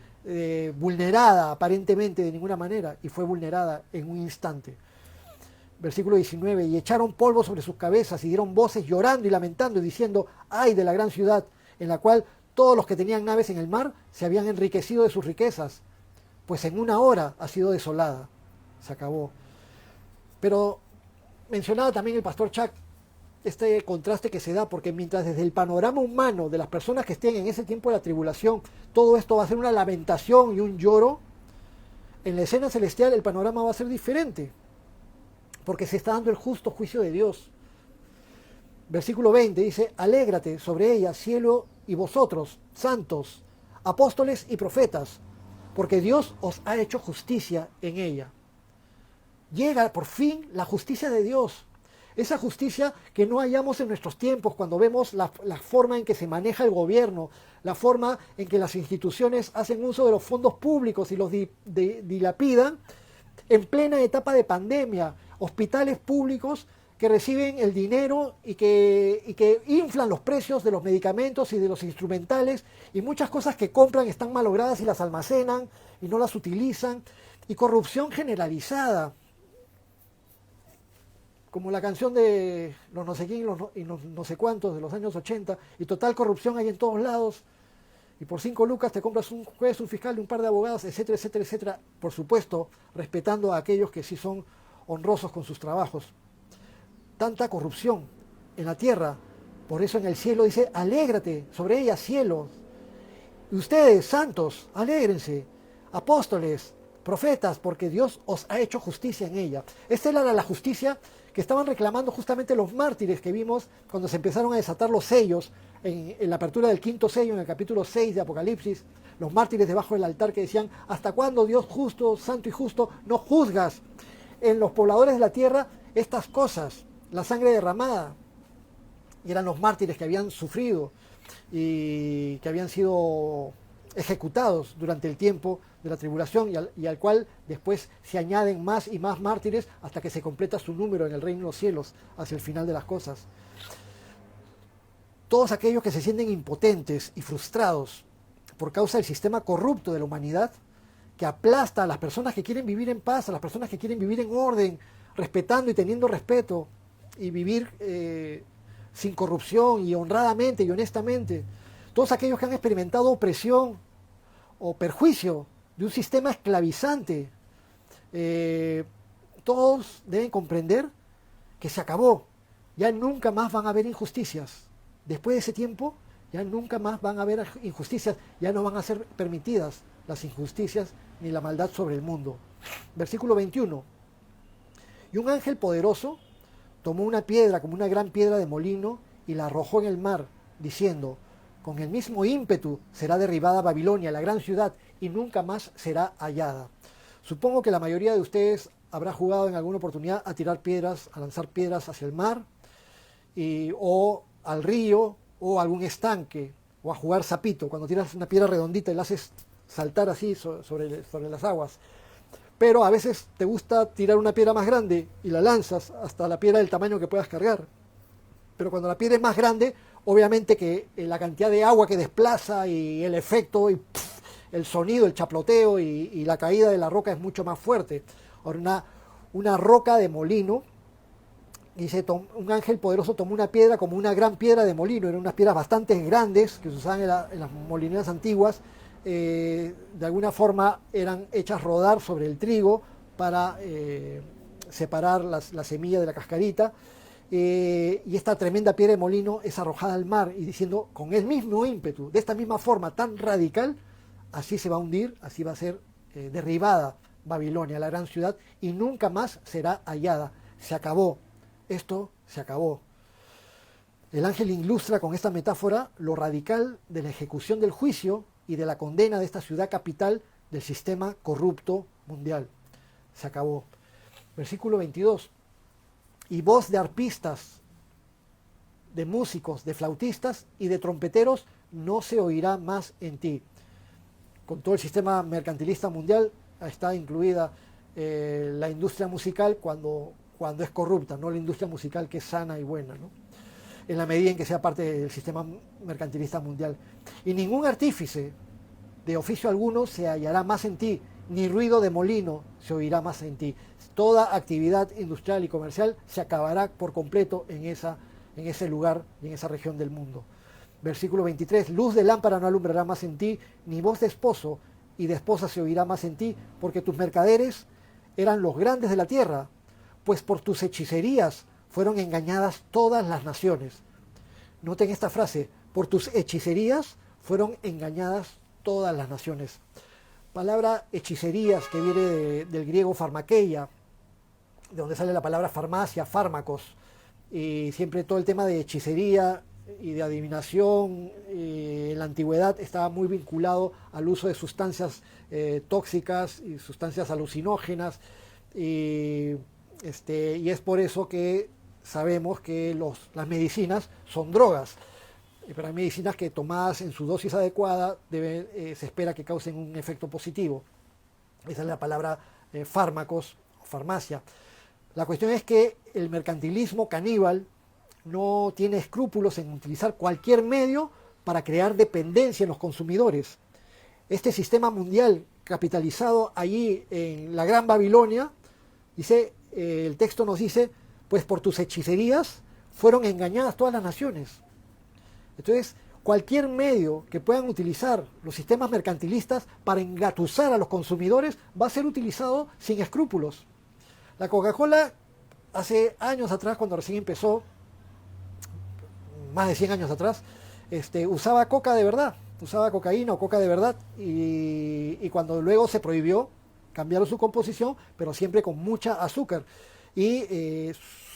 vulnerada aparentemente de ninguna manera, y fue vulnerada en un instante. Versículo 19, y echaron polvo sobre sus cabezas y dieron voces llorando y lamentando y diciendo, ay de la gran ciudad, en la cual todos los que tenían naves en el mar se habían enriquecido de sus riquezas, pues en una hora ha sido desolada. Se acabó. Pero mencionaba también el pastor Chuck este contraste que se da, porque mientras desde el panorama humano de las personas que estén en ese tiempo de la tribulación, todo esto va a ser una lamentación y un lloro, en la escena celestial el panorama va a ser diferente, porque se está dando el justo juicio de Dios. Versículo 20 dice, alégrate sobre ella, cielo, y vosotros, santos, apóstoles y profetas, porque Dios os ha hecho justicia en ella. Llega por fin la justicia de Dios. Esa justicia que no hallamos en nuestros tiempos cuando vemos la forma en que se maneja el gobierno, la forma en que las instituciones hacen uso de los fondos públicos y los dilapidan en plena etapa de pandemia. Hospitales públicos que reciben el dinero y que inflan los precios de los medicamentos y de los instrumentales, y muchas cosas que compran están malogradas y las almacenan y no las utilizan, y corrupción generalizada, como la canción de los no sé quién y los no sé cuántos de los años 80, y total corrupción hay en todos lados, y por 5 lucas te compras un juez, un fiscal y un par de abogados, etcétera, etcétera, etcétera, por supuesto, respetando a aquellos que sí son honrosos con sus trabajos. Tanta corrupción en la tierra, por eso en el cielo dice, alégrate sobre ella, cielos, y ustedes, santos, alégrense, apóstoles, profetas, porque Dios os ha hecho justicia en ella. Esta era la justicia que estaban reclamando justamente los mártires que vimos cuando se empezaron a desatar los sellos en la apertura del 5.º sello, en el capítulo 6 de Apocalipsis, los mártires debajo del altar que decían, ¿hasta cuándo, Dios justo, santo y justo, no juzgas en los pobladores de la tierra estas cosas? La sangre derramada. Y eran los mártires que habían sufrido y que habían sido ejecutados durante el tiempo de la tribulación, y al cual después se añaden más y más mártires hasta que se completa su número en el reino de los cielos hacia el final de las cosas. Todos aquellos que se sienten impotentes y frustrados por causa del sistema corrupto de la humanidad, que aplasta a las personas que quieren vivir en paz, a las personas que quieren vivir en orden, respetando y teniendo respeto, y vivir sin corrupción y honradamente y honestamente. Todos aquellos que han experimentado opresión o perjuicio de un sistema esclavizante, todos deben comprender que se acabó. Ya nunca más van a haber injusticias. Después de ese tiempo, ya nunca más van a haber injusticias, ya no van a ser permitidas las injusticias ni la maldad sobre el mundo. Versículo 21. Y un ángel poderoso tomó una piedra como una gran piedra de molino y la arrojó en el mar, diciendo, con el mismo ímpetu será derribada Babilonia, la gran ciudad, y nunca más será hallada. Supongo que la mayoría de ustedes habrá jugado en alguna oportunidad a tirar piedras, a lanzar piedras hacia el mar, o al río, o a algún estanque, o a jugar sapito, cuando tiras una piedra redondita y la haces saltar así sobre las aguas. Pero a veces te gusta tirar una piedra más grande y la lanzas hasta la piedra del tamaño que puedas cargar. Pero cuando la piedra es más grande, obviamente que la cantidad de agua que desplaza y el efecto y el sonido, el chaploteo y la caída de la roca es mucho más fuerte. Ahora, una roca de molino, dice, un ángel poderoso tomó una piedra como una gran piedra de molino, eran unas piedras bastante grandes que se usaban en las molineras antiguas, de alguna forma eran hechas rodar sobre el trigo para separar la semilla de la cascarita, y esta tremenda piedra de molino es arrojada al mar y diciendo, con el mismo ímpetu, de esta misma forma tan radical, así se va a hundir, así va a ser derribada Babilonia, la gran ciudad, y nunca más será hallada. Se acabó. Esto se acabó. El ángel ilustra con esta metáfora lo radical de la ejecución del juicio y de la condena de esta ciudad capital del sistema corrupto mundial. Se acabó. Versículo 22. Y voz de arpistas, de músicos, de flautistas y de trompeteros no se oirá más en ti. Con todo el sistema mercantilista mundial está incluida la industria musical cuando es corrupta, no la industria musical que es sana y buena, ¿no? En la medida en que sea parte del sistema mercantilista mundial. Y ningún artífice de oficio alguno se hallará más en ti, ni ruido de molino se oirá más en ti. Toda actividad industrial y comercial se acabará por completo en ese lugar y en esa región del mundo. Versículo 23, luz de lámpara no alumbrará más en ti, ni voz de esposo y de esposa se oirá más en ti, porque tus mercaderes eran los grandes de la tierra, pues por tus hechicerías fueron engañadas todas las naciones. Noten esta frase, por tus hechicerías fueron engañadas todas las naciones. Palabra hechicerías que viene del griego farmakeia, de donde sale la palabra farmacia, fármacos, y siempre todo el tema de hechicería y de adivinación en la antigüedad estaba muy vinculado al uso de sustancias tóxicas y sustancias alucinógenas, y es por eso que sabemos que las medicinas son drogas, pero hay medicinas que tomadas en su dosis adecuada se espera que causen un efecto positivo. Esa es la palabra fármacos o farmacia. La cuestión es que el mercantilismo caníbal no tiene escrúpulos en utilizar cualquier medio para crear dependencia en los consumidores. Este sistema mundial capitalizado allí en la Gran Babilonia, el texto nos dice, pues por tus hechicerías fueron engañadas todas las naciones. Entonces, cualquier medio que puedan utilizar los sistemas mercantilistas para engatusar a los consumidores va a ser utilizado sin escrúpulos. La Coca-Cola, hace años atrás, cuando recién empezó, más de 100 años atrás, usaba coca de verdad, usaba cocaína o coca de verdad, y cuando luego se prohibió, cambiaron su composición, pero siempre con mucha azúcar. Y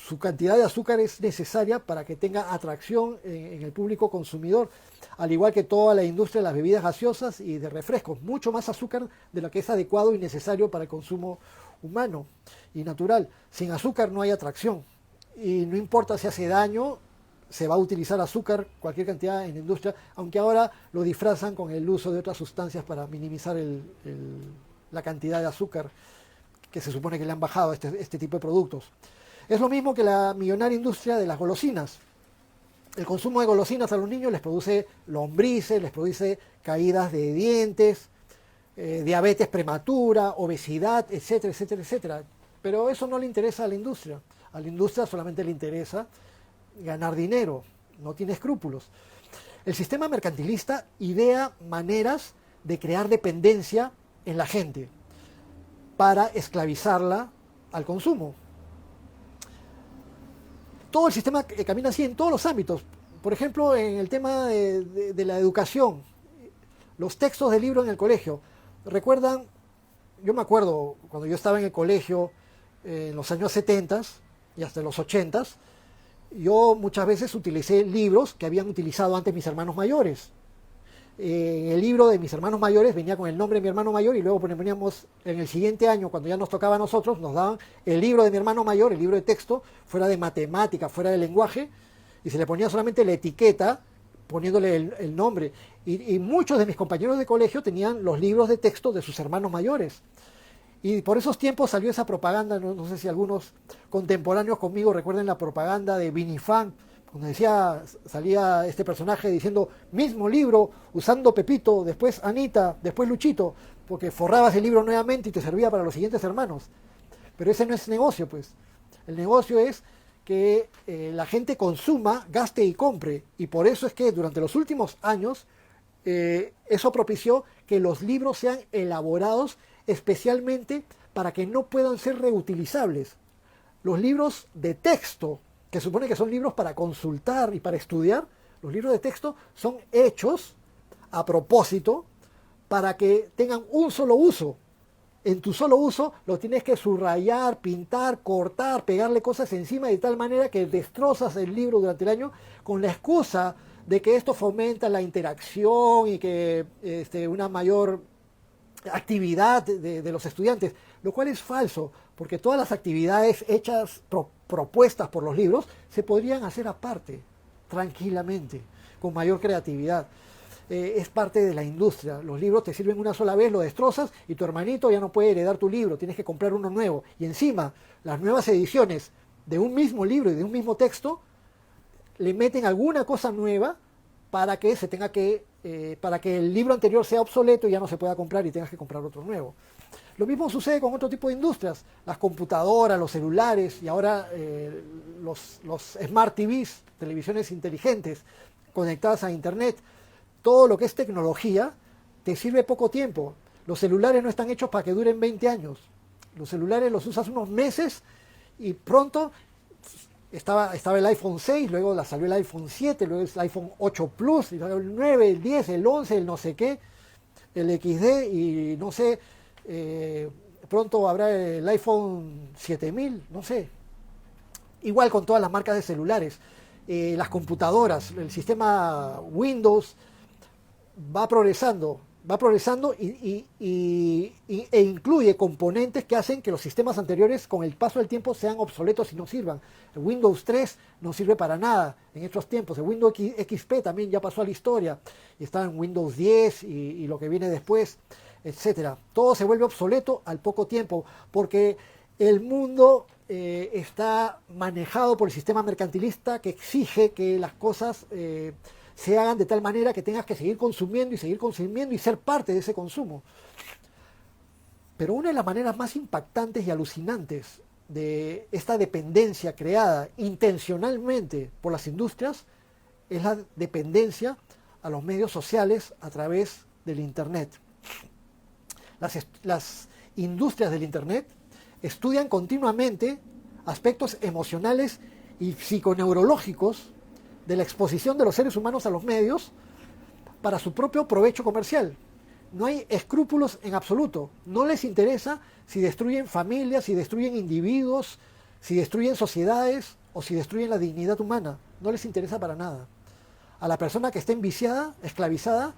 su cantidad de azúcar es necesaria para que tenga atracción en el público consumidor, al igual que toda la industria de las bebidas gaseosas y de refrescos, mucho más azúcar de lo que es adecuado y necesario para el consumo humano y natural. Sin azúcar no hay atracción, y no importa si hace daño, se va a utilizar azúcar, cualquier cantidad en la industria, aunque ahora lo disfrazan con el uso de otras sustancias para minimizar la cantidad de azúcar que se supone que le han bajado a este tipo de productos. Es lo mismo que la millonaria industria de las golosinas. El consumo de golosinas a los niños les produce lombrices, les produce caídas de dientes, diabetes prematura, obesidad, etcétera, etcétera, etcétera. Pero eso no le interesa a la industria. A la industria solamente le interesa ganar dinero, no tiene escrúpulos. El sistema mercantilista idea maneras de crear dependencia en la gente para esclavizarla al consumo. Todo el sistema camina así en todos los ámbitos. Por ejemplo, en el tema de la educación, los textos de libro en el colegio. ¿Recuerdan? Yo me acuerdo cuando yo estaba en el colegio en los años 70, y hasta los 80s, yo muchas veces utilicé libros que habían utilizado antes mis hermanos mayores. El libro de mis hermanos mayores venía con el nombre de mi hermano mayor y luego poníamos en el siguiente año, cuando ya nos tocaba a nosotros, nos daban el libro de mi hermano mayor, el libro de texto, fuera de matemática, fuera de lenguaje, y se le ponía solamente la etiqueta poniéndole el nombre. Y muchos de mis compañeros de colegio tenían los libros de texto de sus hermanos mayores. Y por esos tiempos salió esa propaganda, no sé si algunos contemporáneos conmigo recuerden la propaganda de Vinifan, donde salía este personaje diciendo, mismo libro, usando Pepito, después Anita, después Luchito, porque forrabas el libro nuevamente y te servía para los siguientes hermanos. Pero ese no es negocio, pues. El negocio es que la gente consuma, gaste y compre. Y por eso es que durante los últimos años eso propició que los libros sean elaborados especialmente para que no puedan ser reutilizables. Los libros de texto, que supone que son libros para consultar y para estudiar, los libros de texto son hechos a propósito para que tengan un solo uso. En tu solo uso lo tienes que subrayar, pintar, cortar, pegarle cosas encima de tal manera que destrozas el libro durante el año con la excusa de que esto fomenta la interacción y que una mayor actividad de los estudiantes, lo cual es falso, porque todas las actividades hechas, propuestas por los libros, se podrían hacer aparte, tranquilamente, con mayor creatividad. Es parte de la industria. Los libros te sirven una sola vez, lo destrozas y tu hermanito ya no puede heredar tu libro, tienes que comprar uno nuevo. Y encima, las nuevas ediciones de un mismo libro y de un mismo texto le meten alguna cosa nueva para que para que el libro anterior sea obsoleto y ya no se pueda comprar y tengas que comprar otro nuevo. Lo mismo sucede con otro tipo de industrias, las computadoras, los celulares y ahora los Smart TVs, televisiones inteligentes conectadas a Internet. Todo lo que es tecnología te sirve poco tiempo. Los celulares no están hechos para que duren 20 años. Los celulares los usas unos meses y pronto estaba el iPhone 6, luego salió el iPhone 7, luego el iPhone 8 Plus, y el 9, el 10, el 11, el no sé qué, el XD y no sé, pronto habrá el iPhone 7000, no sé. Igual con todas las marcas de celulares, las computadoras, el sistema Windows va progresando e incluye componentes que hacen que los sistemas anteriores con el paso del tiempo sean obsoletos y no sirvan. El Windows 3 no sirve para nada en estos tiempos. El Windows XP también ya pasó a la historia y está en Windows 10 y lo que viene después, etcétera. Todo se vuelve obsoleto al poco tiempo porque el mundo está manejado por el sistema mercantilista que exige que las cosas se hagan de tal manera que tengas que seguir consumiendo y ser parte de ese consumo. Pero una de las maneras más impactantes y alucinantes de esta dependencia creada intencionalmente por las industrias es la dependencia a los medios sociales a través del Internet. Las industrias del Internet estudian continuamente aspectos emocionales y psiconeurológicos de la exposición de los seres humanos a los medios para su propio provecho comercial. No hay escrúpulos en absoluto. No les interesa si destruyen familias, si destruyen individuos, si destruyen sociedades o si destruyen la dignidad humana. No les interesa para nada. A la persona que está enviciada, esclavizada,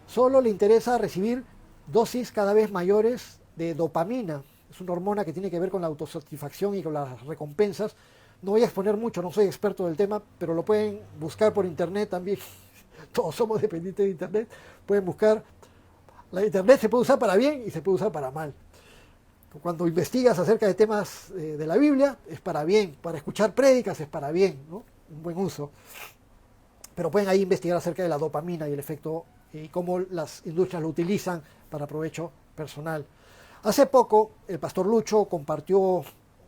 solo le interesa recibir dosis cada vez mayores de dopamina. Es una hormona que tiene que ver con la autosatisfacción y con las recompensas. No voy a exponer mucho, no soy experto del tema, pero lo pueden buscar por internet también. Todos somos dependientes de internet. Pueden buscar. La internet se puede usar para bien y se puede usar para mal. Cuando investigas acerca de temas de la Biblia, es para bien. Para escuchar prédicas es para bien, ¿no? Un buen uso. Pero pueden ahí investigar acerca de la dopamina y el efecto y cómo las industrias lo utilizan para provecho personal. Hace poco, el pastor Lucho compartió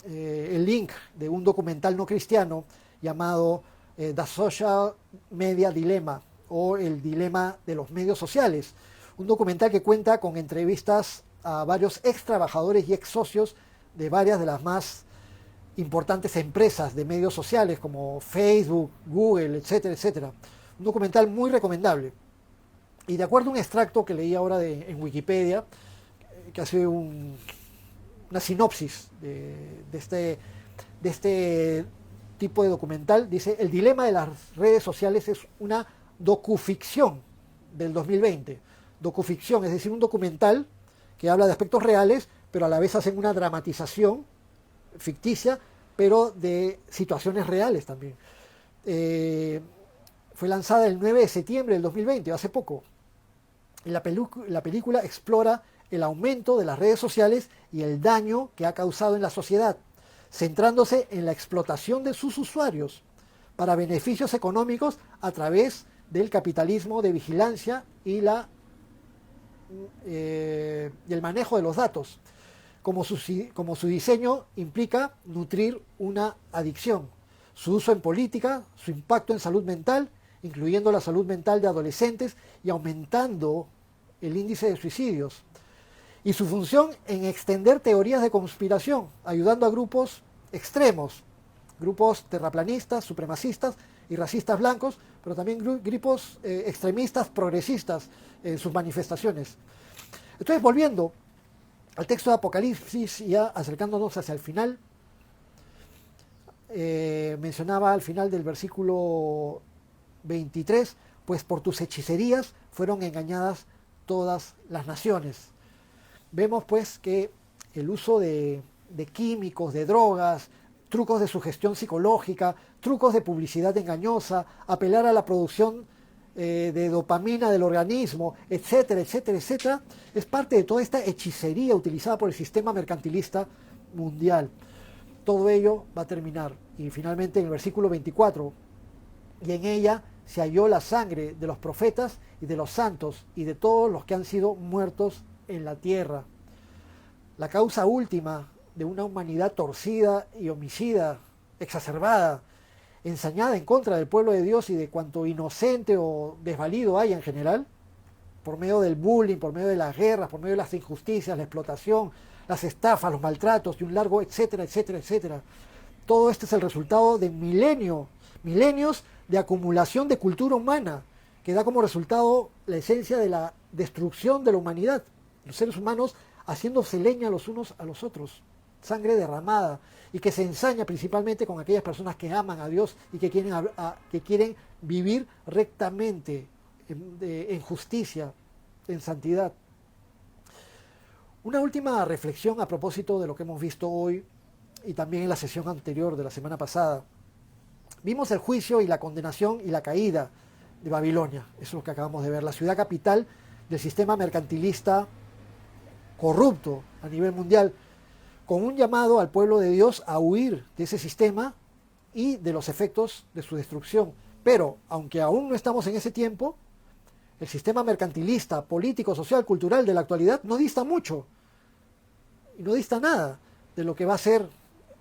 el link de un documental no cristiano llamado The Social Media Dilemma o el dilema de los medios sociales, un documental que cuenta con entrevistas a varios ex trabajadores y ex socios de varias de las más importantes empresas de medios sociales como Facebook, Google, etcétera, etcétera. Un documental muy recomendable. Y de acuerdo a un extracto que leí ahora en Wikipedia, que hace una sinopsis de este de este tipo de documental. Dice: el dilema de las redes sociales es una docuficción del 2020. Docuficción, es decir, un documental que habla de aspectos reales, pero a la vez hacen una dramatización ficticia, pero de situaciones reales también. Fue lanzada el 9 de septiembre del 2020, hace poco. La película explora el aumento de las redes sociales y el daño que ha causado en la sociedad, centrándose en la explotación de sus usuarios para beneficios económicos a través del capitalismo de vigilancia y el manejo de los datos, como su diseño implica nutrir una adicción, su uso en política, su impacto en salud mental, incluyendo la salud mental de adolescentes y aumentando el índice de suicidios, y su función en extender teorías de conspiración, ayudando a grupos extremos, grupos terraplanistas, supremacistas y racistas blancos, pero también grupos extremistas, progresistas en sus manifestaciones. Entonces, volviendo al texto de Apocalipsis, ya acercándonos hacia el final, mencionaba al final del versículo 23, pues por tus hechicerías fueron engañadas todas las naciones. Vemos pues que el uso de químicos, de drogas, trucos de sugestión psicológica, trucos de publicidad engañosa, apelar a la producción de dopamina del organismo, etcétera, etcétera, etcétera, es parte de toda esta hechicería utilizada por el sistema mercantilista mundial. Todo ello va a terminar. Y finalmente en el versículo 24, y en ella se halló la sangre de los profetas y de los santos y de todos los que han sido muertos en la tierra. La causa última de una humanidad torcida y homicida, exacerbada, ensañada en contra del pueblo de Dios y de cuanto inocente o desvalido hay en general, por medio del bullying, por medio de las guerras, por medio de las injusticias, la explotación, las estafas, los maltratos y un largo etcétera, etcétera, etcétera. Todo esto es el resultado de milenios de acumulación de cultura humana, que da como resultado la esencia de la destrucción de la humanidad, los seres humanos haciéndose leña los unos a los otros, sangre derramada, y que se ensaña principalmente con aquellas personas que aman a Dios y que quieren vivir rectamente, en justicia, en santidad. Una última reflexión a propósito de lo que hemos visto hoy y también en la sesión anterior de la semana pasada. Vimos el juicio y la condenación y la caída de Babilonia. Eso es lo que acabamos de ver. La ciudad capital del sistema mercantilista corrupto a nivel mundial, con un llamado al pueblo de Dios a huir de ese sistema y de los efectos de su destrucción. Pero, aunque aún no estamos en ese tiempo, el sistema mercantilista, político, social, cultural de la actualidad no dista mucho, y no dista nada de lo que va a ser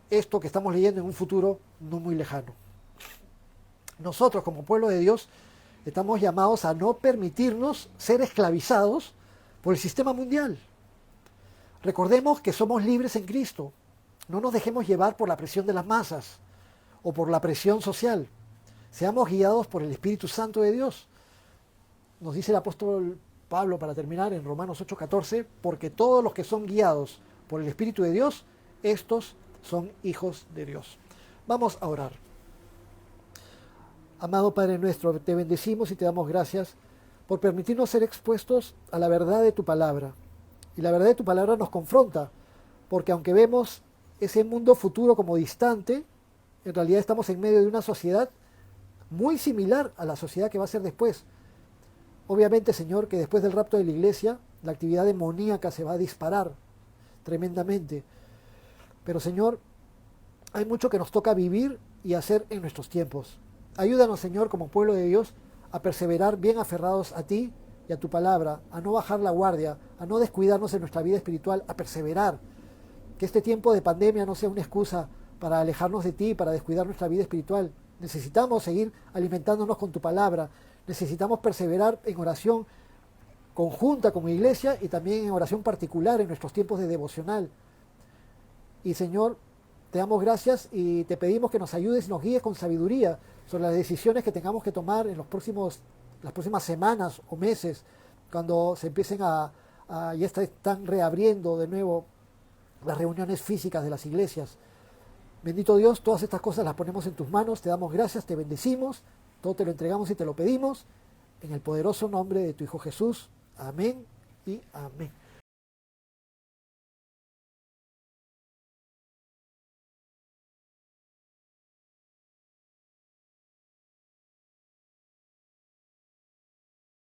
esto que estamos leyendo en un futuro no muy lejano. Nosotros, como pueblo de Dios, estamos llamados a no permitirnos ser esclavizados por el sistema mundial. Recordemos que somos libres en Cristo. No nos dejemos llevar por la presión de las masas o por la presión social. Seamos guiados por el Espíritu Santo de Dios. Nos dice el apóstol Pablo, para terminar, en Romanos 8:14, porque todos los que son guiados por el Espíritu de Dios, estos son hijos de Dios. Vamos a orar. Amado Padre nuestro, te bendecimos y te damos gracias por permitirnos ser expuestos a la verdad de tu palabra. Y la verdad de tu palabra nos confronta, porque aunque vemos ese mundo futuro como distante, en realidad estamos en medio de una sociedad muy similar a la sociedad que va a ser después. Obviamente, Señor, que después del rapto de la iglesia, la actividad demoníaca se va a disparar tremendamente. Pero, Señor, hay mucho que nos toca vivir y hacer en nuestros tiempos. Ayúdanos, Señor, como pueblo de Dios, a perseverar bien aferrados a ti y a tu palabra, a no bajar la guardia, a no descuidarnos en nuestra vida espiritual, a perseverar. Que este tiempo de pandemia no sea una excusa para alejarnos de ti, para descuidar nuestra vida espiritual. Necesitamos seguir alimentándonos con tu palabra. Necesitamos perseverar en oración conjunta como iglesia y también en oración particular en nuestros tiempos de devocional. Y Señor, te damos gracias y te pedimos que nos ayudes y nos guíes con sabiduría sobre las decisiones que tengamos que tomar en las próximas semanas o meses, cuando se empiecen ya están reabriendo de nuevo las reuniones físicas de las iglesias. Bendito Dios, todas estas cosas las ponemos en tus manos, te damos gracias, te bendecimos, todo te lo entregamos y te lo pedimos, en el poderoso nombre de tu Hijo Jesús. Amén y amén.